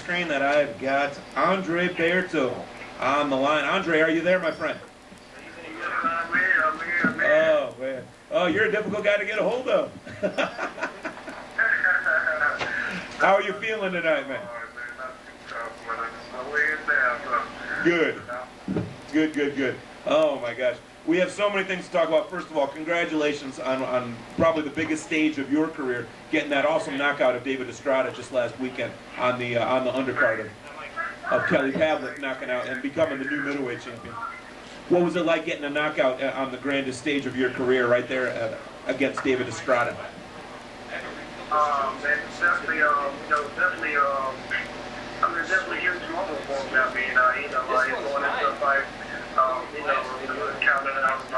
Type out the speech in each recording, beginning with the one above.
screen that I've got Andre Berto on the line. Andre, are you there, my friend? I'm here. Oh, man. Oh, you're a difficult guy to get a hold of. How are you feeling tonight, man? Good. Good, good, good. Oh, my gosh. We have so many things to talk about. First of all, congratulations on probably the biggest stage of your career, getting that awesome knockout of David Estrada just last weekend on the undercard of Kelly Pavlik, knocking out and becoming the new middleweight champion. What was it like getting a knockout on the grandest stage of your career right there against David Estrada? Man, definitely, definitely huge moment for me. I mean, going into a fight, counting out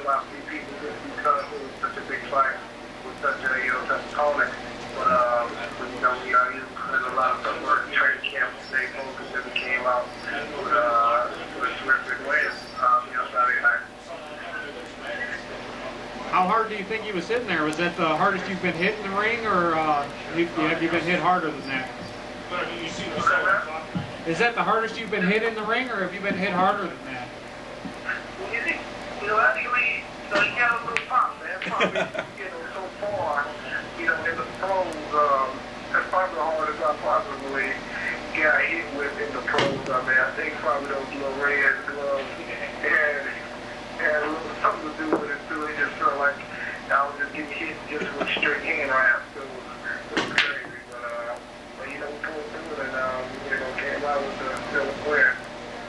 my few people just because it was such a big fight with such a, tough opponent. But, we put in a lot of work in training camp to stay focused and we came out with a terrific win, Saturday night. How hard do you think he was hitting there? Was that the hardest you've been hit in the ring, or have you been hit harder than that? Is that the hardest you've been hit in the ring, or have you been hit harder than that? Actually, he got a little pop, man. Probably, so far, in the pros, that's probably the hardest I probably got hit with in the pros. I mean, I think probably those little red gloves had a little something to do with it, too. It just felt like I was just getting hit just with straight hand wraps. It was crazy, but we pulled through it and, came out with the still a win.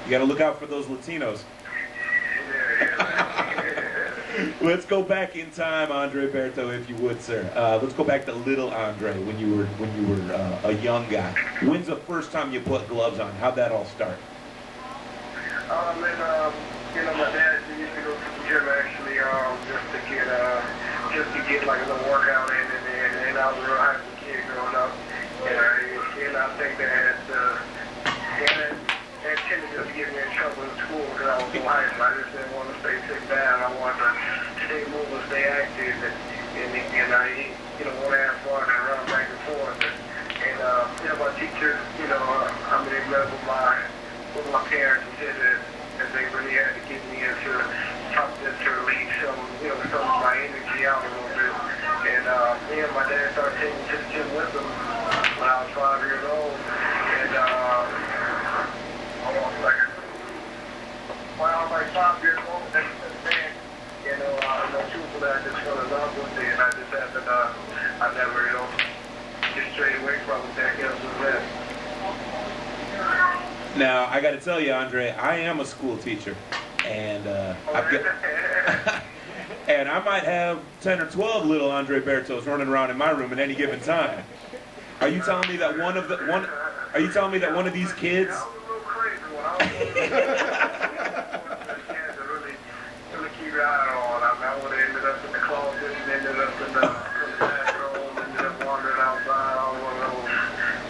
You got to look out for those Latinos. Let's go back in time, Andre Berto, if you would, sir. Let's go back to little Andre when you were a young guy. When's the first time you put gloves on? How'd that all start? My dad used to go to the gym actually, just to get like a little workout in, and I was a real high school kid growing up, and I think that had tended to get me in trouble in school because I was so high, so I just didn't want to stay sick down. I wanted to stay moving, stay active, and I, want to have fun and run back and forth. And my teachers, they met with my parents and said that they really had to get me into something to release some of my energy out a little bit. And my dad started taking me to the gym with him when I was 5 years old. And when I was like 5 years old, that's then, truthfully, I just fell in love with it, and I just had to, I never, get straight away from it. That else was that. Now, I got to tell you, Andre, I am a school teacher, and and I might have 10 or 12 little Andre Bertos running around in my room at any given time. Are you telling me that one of these kids? I was a little crazy when I was really keep your eye on. I would have ended up in the closet and ended up in the bathroom, ended up wandering outside. I was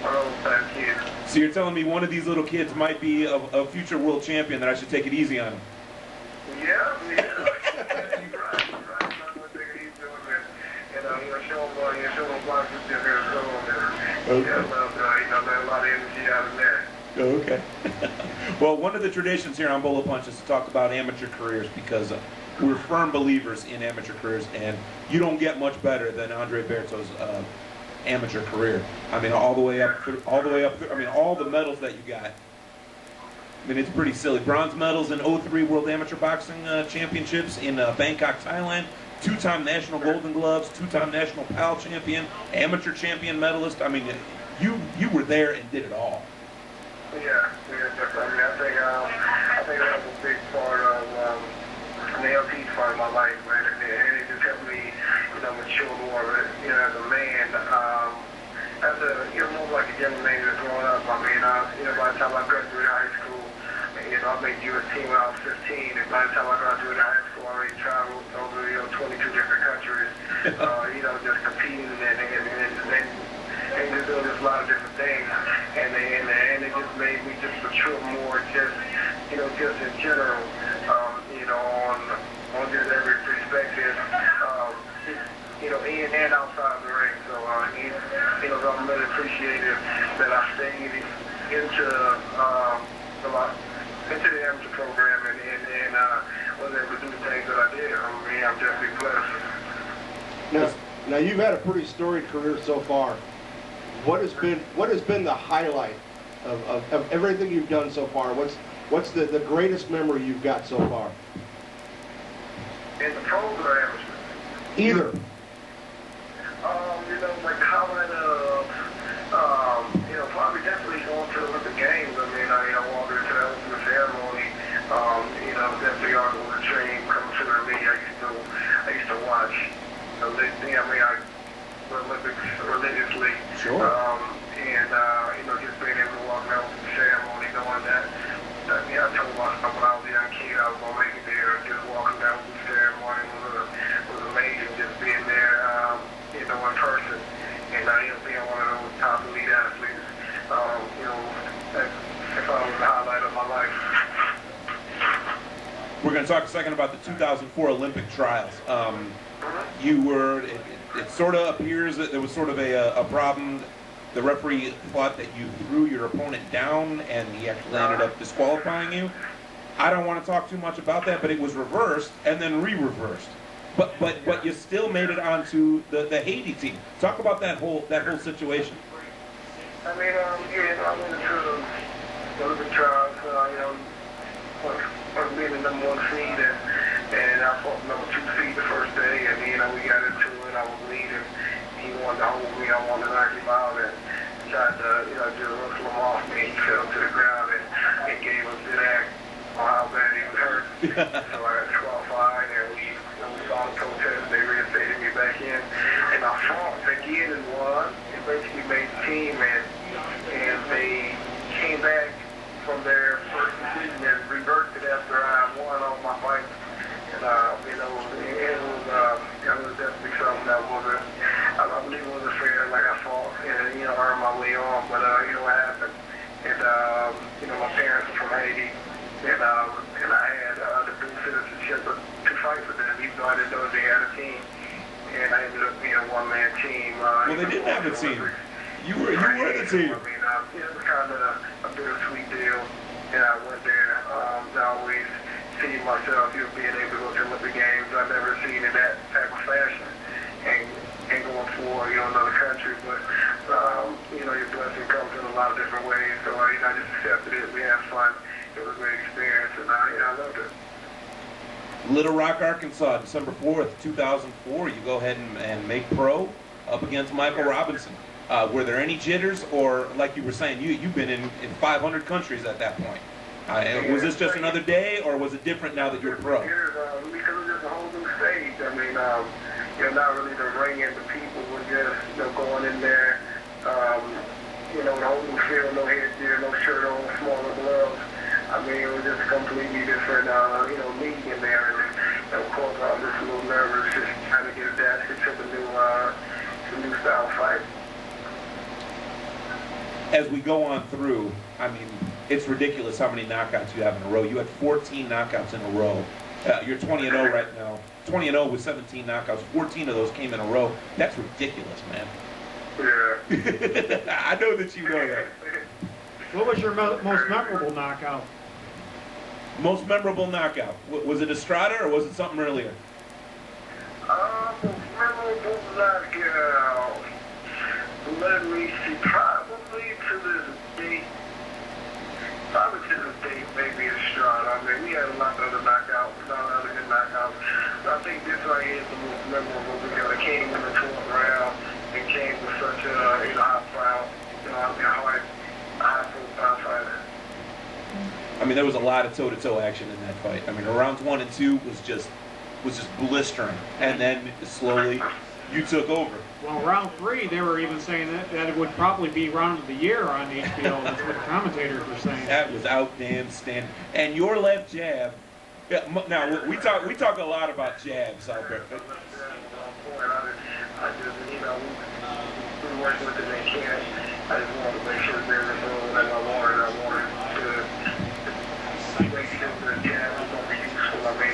one of those type kids. So you're telling me one of these little kids might be a future world champion, that I should take it easy on him? Yeah. You're right. I'm take it easy on him. And show him why he's in there so Okay. let a lot of energy out of there. Okay. Well, one of the traditions here on Bolo Punch is to talk about amateur careers, because we're firm believers in amateur careers, and you don't get much better than Andre Berto's amateur career. I mean, all the way up through, I mean, all the medals that you got. I mean, it's pretty silly. Bronze medals in 03 World Amateur Boxing Championships in Bangkok, Thailand. 2-time National Golden Gloves, 2-time National PAL champion, amateur champion medalist. I mean, you were there and did it all. Yeah, definitely. I think that was a big part of the LP part of my life, man. And it just helped me, mature more, as a man. As a, more like a young man that's growing up. I mean, by the time I graduated high school, I made U.S. team when I was 15, and by the time I graduated high school, I already traveled over, 22 different countries, just competing and just doing just a lot of different things, and it just made me just mature more, just in general, on just every perspective, in and outside the ring. So, I'm really appreciative that I stayed into into the amateur program and was able to do the things that I did. I mean, I'm definitely blessed. Now you've had a pretty storied career so far. What has been the highlight of everything you've done so far? What's the greatest memory you've got so far? In the program, Either. you know, like the highlight of, you know, probably definitely going to the Olympic Games. I mean, I walked into the opening ceremony. You know, definitely on the train coming to me. I used to watch. I mean, I Olympics religiously. Sure. And you know, just being able to walk out to the ceremony, knowing that. I mean, I told myself when I was a young kid I was gonna make it there. Just walking down to the ceremony was amazing. Just being there, you know, in person, and you know, being one of those top elite athletes. You know, that's probably the highlight of my life. We're going to talk a second about the 2004 Olympic trials. You were, it sort of appears that there was sort of a problem. The referee thought that you threw your opponent down and he actually ended up disqualifying you. I don't want to talk too much about that, but it was reversed and then re-reversed. But you still made it onto the Haiti team. Talk about that whole situation. I mean, yeah, I went into the Olympic trials, you know, was being the number 1 seed, and I fought the number 2 seed the first day, and you know, we got into it. I was leading. He wanted to hold me. I wanted to knock him out, and tried to, you know, just wrestle him off me. He fell to the ground and gave a good act on how bad he was hurt. So I got disqualified, and we saw the protest. They reinstated me back in, and I fought again and won. And basically made the team, and they came back from their first decision and reversed it after I won all my fights. And you know, it was definitely something that wasn't, I believe it wasn't fair. Like I fought and, you know, earned my way on, but you know what happened. And you know, my parents are from Haiti, and I had the dual citizenship to fight for them, even though I didn't know they had a team. And I ended up being a one-man team. Well, they didn't have a team. You were the team. I mean, it was kind of a bittersweet deal, and I went there. I always see myself, you know, being able to go to Olympic Games. I've never seen in that type of fashion, and going for, you know, another country. But you know, your blessing comes in a lot of different ways. So you know, I just accepted it. We had fun. It was a great experience, and you know, I loved it. Little Rock, Arkansas, December 4th, 2004. You go ahead and make pro up against Michael Robinson. Were there any jitters, or like you were saying, you've been in 500 countries at that point? Was this just another day, or was it different now that you're pro? Because it's just a whole new stage. I mean, you know, not really the ring and the people were just, you know, going in there, you know, the whole new feel, no headgear, no shirt on, smaller gloves. I mean, it was just a completely different, you know, league in there. And of course, I was just a little nervous, just trying to get adapted to the new style fight. As we go on through, I mean, it's ridiculous how many knockouts you have in a row. You had 14 knockouts in a row. You're 20-0 right now. 20-0 with 17 knockouts. 14 of those came in a row. That's ridiculous, man. Yeah. I know that you know that. What was your most memorable knockout? Most memorable knockout. Was it Estrada or was it something earlier? Most memorable knockout. Let me see. Probably to this date. Maybe Estrada. I mean, we had a lot of other knockouts, a lot of other good knockouts. But I think this right here is the most memorable because it came in the 12th round and came with such a, you know, high crowd, you know, high profile fighter. I mean, there was a lot of toe-to-toe action in that fight. I mean, rounds 1 and 2 was just blistering, and then slowly you took over. Well, round 3, they were even saying that it would probably be round of the year on HBO. That's what the commentators were saying. That was outstanding. And your left jab. Yeah, now we talk a lot about jabs out there. I just, you know, we working with the camp. I just wanted to make sure they were doing what I wanted to make sure the jab was going to be useful. I mean,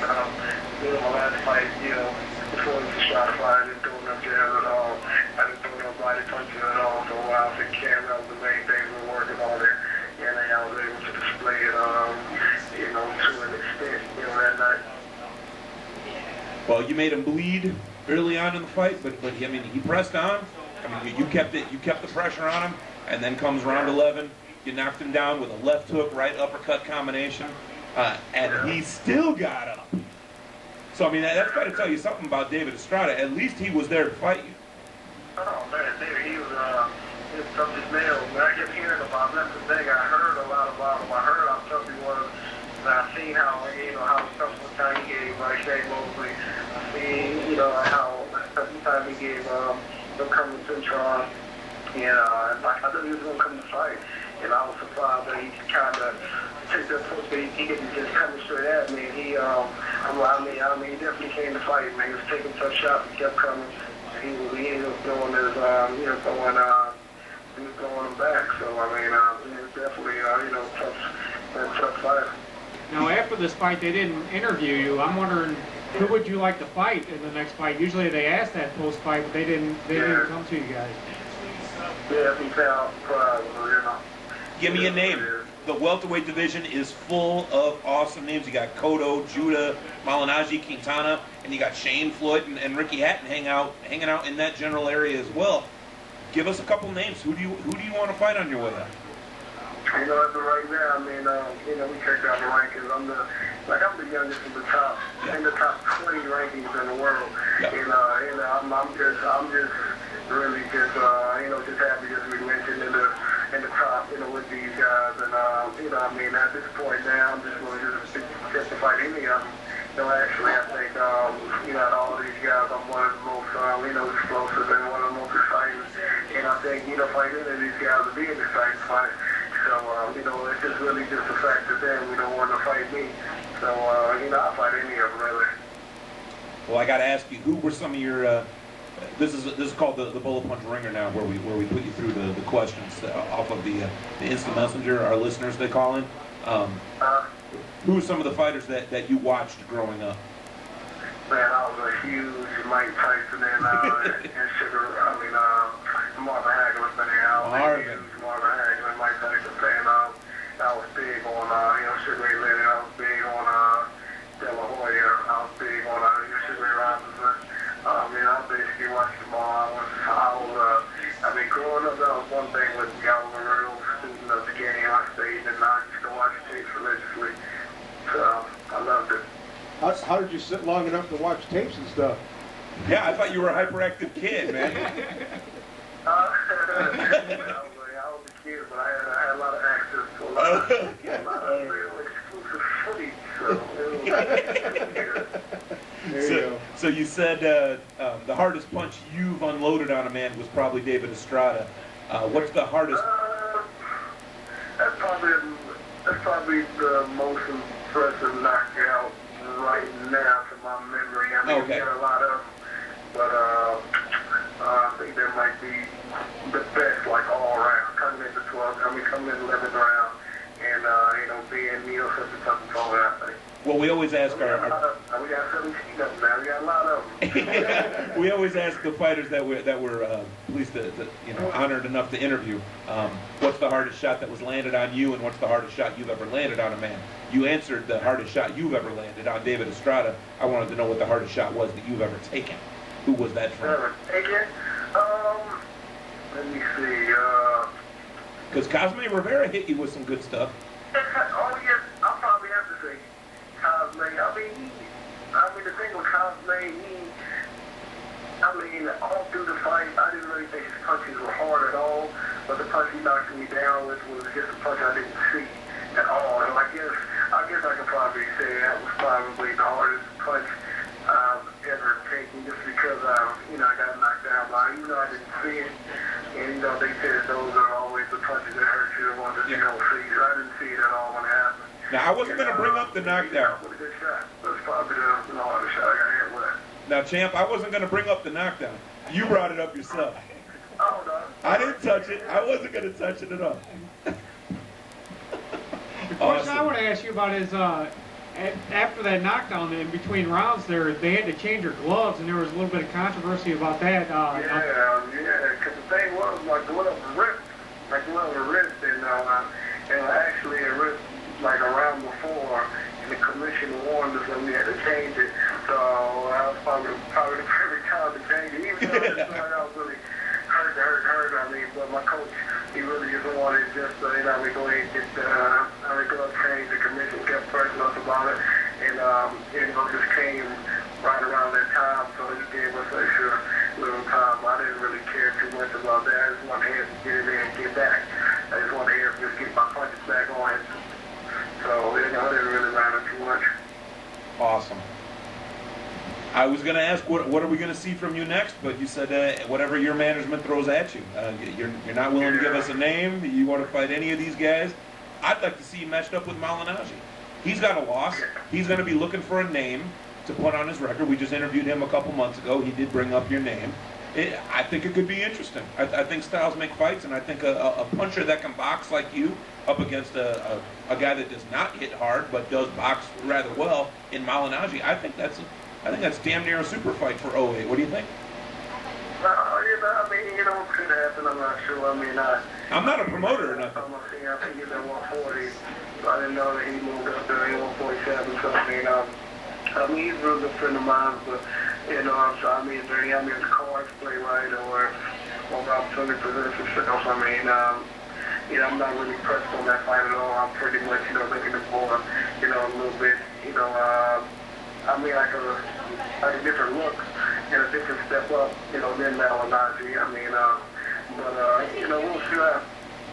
you know, my last fight, you know, before the shot fight, I didn't throw no jabs at all. I didn't throw no body punches at all. So I was in camp. That was the main thing we were working on there. You Well, you made him bleed early on in the fight, but I mean, he pressed on. I mean, you kept the pressure on him, and then comes round 11, you knocked him down with a left hook, right uppercut combination, and he still got up. So I mean, that's got to tell you something about David Estrada. At least he was there to fight you. Oh man, David, he was tough as nails. Man, I kept hearing about him. That's the thing. I heard a lot about him. I heard how tough he was. And I seen how how tough the time he gave Shane Mosley. I seen how tough the time he gave him coming to Tron. And I knew he was gonna come to fight. And I was surprised that he kind of took that push, but he didn't just come straight at me. And he he definitely came to fight. Man, he was taking tough shots. He kept coming. He was throwing his, he was throwing him back. So I mean, it was definitely, tough fight. Now, after this fight, they didn't interview you. I'm wondering, who would you like to fight in the next fight? Usually they ask that post-fight, but they didn't come to you guys. Yeah, he felt Give me a name. The welterweight division is full of awesome names. You got Cotto, Judah, Malinaji, Quintana, and you got Shane Floyd and Ricky Hatton hanging out in that general area as well. Give us a couple names. Who do you want to fight on your way out? As of right now, I mean, we checked out the rankings. I'm the youngest in the top 20 rankings in the world. Yeah. I'm just really just happy just to be mentioned in the top, with these guys. And at this point now, I'm just going to just to fight any of them. Actually, I think, out of all of these guys, I'm one of the most, explosive and one of the most exciting. And I think, fighting any of these guys would be an exciting fight. So, it's just really just the fact that they don't want to fight me. So, I'll fight any of them, really. Well, I got to ask you, who were some of your? This is called the Bolo Punch Ringer now, where we put you through the questions off of the instant messenger. Our listeners, they call in. Who are some of the fighters that you watched growing up? Man, I was a huge Mike Tyson and Sugar. Marvin Hagler fan. I was a huge Marvin Hagler, Mike Tyson fan. I was big on Sugar Ray Leonard. I was big on De La Hoya. I was big on Sugar Ray Robinson. I basically watched them all. Growing up, that was one thing with me. I was a real student of the game. I stayed and I used to watch tapes religiously. So I loved it. How did you sit long enough to watch tapes and stuff? Yeah, I thought you were a hyperactive kid, man. I was a kid, but I had a lot of access to a lot of real exclusive footage. So So you said the hardest punch you've unloaded on a man was probably David Estrada. What's the hardest? That's probably the most impressive knockout right now from my memory. Okay. We got a lot of them, but I think that might be the best, all around. Coming in the 12th, coming in the 11th round, and being such a tough opponent, I think. Well, we always ask we got 17 of them now. We got a lot of them. We always ask the fighters that were at least honored enough to interview. What's the hardest shot that was landed on you, and what's the hardest shot you've ever landed on a man? You answered the hardest shot you've ever landed on David Estrada. I wanted to know what the hardest shot was that you've ever taken. Who was that from? Ever taken? Let me see. Because Cosme Rivera hit you with some good stuff. Oh yeah, I'll probably have to say Cosme. The thing with Cosme, all through the fight, I didn't really think his punches were hard at all. But the punch he knocked me down with was just a punch I didn't see at all. And I guess I could probably say that was probably the hardest punch I've ever taken, just because I got knocked down by. Even though I didn't see it, and they said those are always the punches that hurt you, the ones that you don't see. So I didn't see it at all when it happened. Now, I wasn't going to bring up the knockdown. That was a good shot. That's probably the hardest shot I got hit with. Now, champ, I wasn't going to bring up the knockdown. You brought it up yourself. Oh, no. I didn't touch it. I wasn't going to touch it at all. The question I want to ask you about is, after that knockdown, in between rounds there, they had to change your gloves, and there was a little bit of controversy about that. Because the thing was, my glove ripped. And actually it ripped around before, and the commission warned us that we had to change it. So I was probably the perfect time to change it. Even though it started out really hurt. I mean, but my coach, he really just wanted just, go ahead and get go change. The commission kept pressing us about it, and just came right around that time, so he gave us extra little time. I didn't really care too much about that. I just wanted him to get in there and get back. I just wanted him to just get my punches back on. So it didn't really matter too much. Awesome. I was going to ask, what are we going to see from you next? But you said whatever your management throws at you. You're not willing to give us a name. You want to fight any of these guys? I'd like to see you matched up with Malignaggi. He's got a loss. He's going to be looking for a name to put on his record. We just interviewed him a couple months ago. He did bring up your name. I think it could be interesting. I think styles make fights, and I think a puncher that can box like you up against a guy that does not hit hard but does box rather well in Malignaggi, I think that's damn near a super fight for 08. What do you think? I mean, it could happen. I'm not sure. I mean, I'm not a promoter or nothing. I think he's at 140. So I didn't know that he moved up to 147. So I mean, he's a real good friend of mine. But so I mean, his cards play right or opportunity presents himself. I mean, I'm not really pressed on that fight at all. I'm pretty much, looking for, a little bit, I mean, like a different look and a different step up, than Malignaggi. I mean, we'll see that.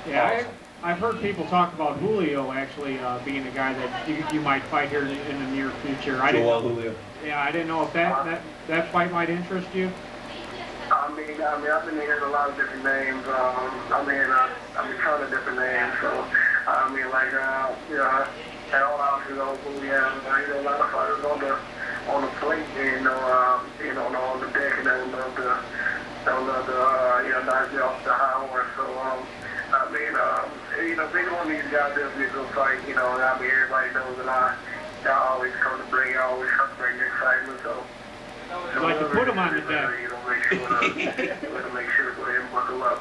Yeah, I've heard people talk about Julio actually being a guy that you might fight here in the near future. I didn't know. Julio. Yeah, I didn't know if that fight might interest you. I mean, I've been hearing a lot of different names. I mean, a ton of different names. So, I mean, like, at all houses, we have, a lot of fighters on the plate, on the deck, and they love to, knock you off the high horse. So, I mean, big one of these guys definitely a good fight. I mean, everybody knows that I always come to bring the excitement. So. I'd like to put him on the deck. Make sure to go ahead and buckle up.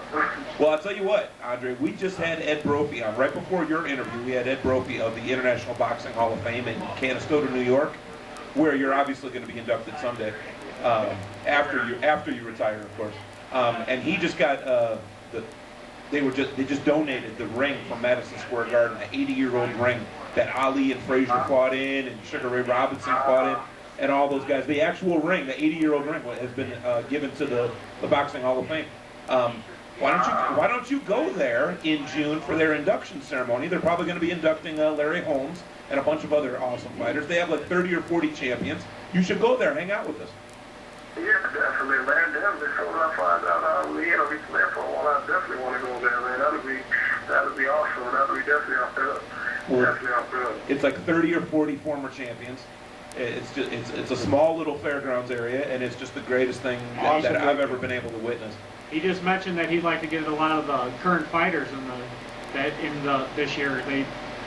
Well, I'll tell you what, Andre, we just had Ed Brophy on. Right before your interview, we had Ed Brophy of the International Boxing Hall of Fame in Canastota, New York, where you're obviously going to be inducted someday, after you retire, of course. And he just got they just donated the ring from Madison Square Garden, the 80-year-old ring that Ali and Frazier fought in, and Sugar Ray Robinson fought in. And all those guys. The actual ring, the 80-year-old ring, has been given to the Boxing Hall of Fame. Why don't you go there in June for their induction ceremony? They're probably going to be inducting Larry Holmes and a bunch of other awesome fighters. They have like 30 or 40 champions. You should go there, hang out with us. Yeah, definitely, man. Definitely. So when I find out he's playing for a while, I definitely want to go there, man. That'll be awesome. That'll be definitely up there. Well, definitely up there. It's like 30 or 40 former champions. It's a small little fairgrounds area, and it's just the greatest thing that I've ever been able to witness. He just mentioned that he'd like to get a lot of current fighters this year.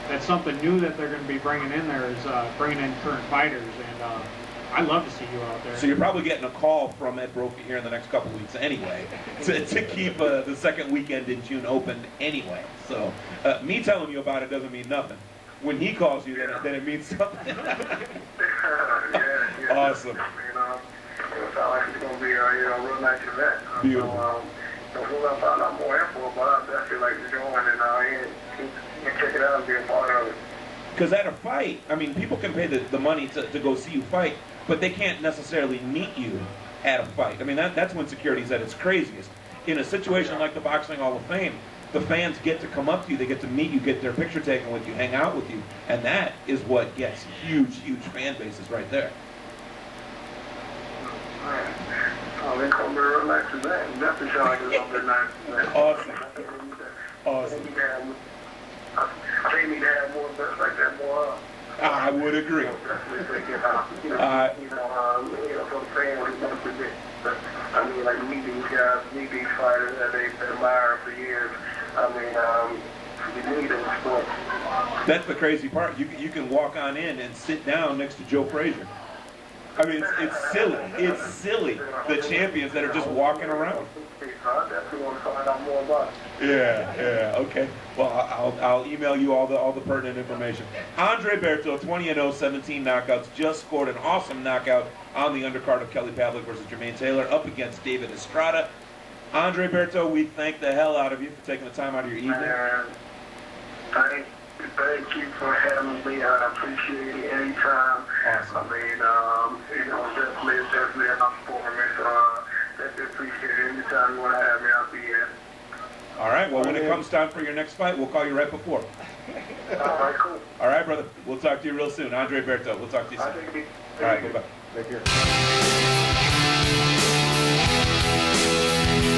That's something new that they're going to be bringing in there is bringing in current fighters, and I'd love to see you out there. So you're probably getting a call from Ed Brophy here in the next couple weeks anyway, to keep the second weekend in June open anyway. So me telling you about it doesn't mean nothing. When he calls you, then it means something. Yeah. Awesome. It sounds like it's going to be a real nice event. Beautiful. So we'll find out more info, but I definitely like to join and check it out and be a part of it. Because at a fight, I mean, people can pay the money to go see you fight, but they can't necessarily meet you at a fight. I mean, that's when security's at its craziest. In a situation like the Boxing Hall of Fame, the fans get to come up to you, they get to meet you, get their picture taken with you, hang out with you, and that is what gets huge, huge fan bases right there. They're going to be real nice event. Definitely sound like it's going to be a nice event. Awesome. I think we need to have more events like that more. I would agree. Definitely take it out. For the fans, I mean, like, meet these guys, meet these fighters that they've admired for years. I mean, you need them sport. That's the crazy part. You can walk on in and sit down next to Joe Frazier. I mean, it's silly. It's silly. The champions that are just walking around. I definitely want to find out more about it. Yeah, okay. Well, I'll email you all the pertinent information. Andre Berto, 20-0, 17 knockouts, just scored an awesome knockout on the undercard of Kelly Pavlik versus Jermaine Taylor up against David Estrada. Andre Berto, we thank the hell out of you for taking the time out of your evening. Thank you for having me. I appreciate it anytime. Awesome. I mean, definitely an performance. Definitely appreciate it. Anytime you want to have me, I'll be here. All right, well, when it comes time for your next fight, we'll call you right before. All right, cool. All right, brother. We'll talk to you real soon. Andre Berto, we'll talk to you soon. All right, bye-bye. Take care.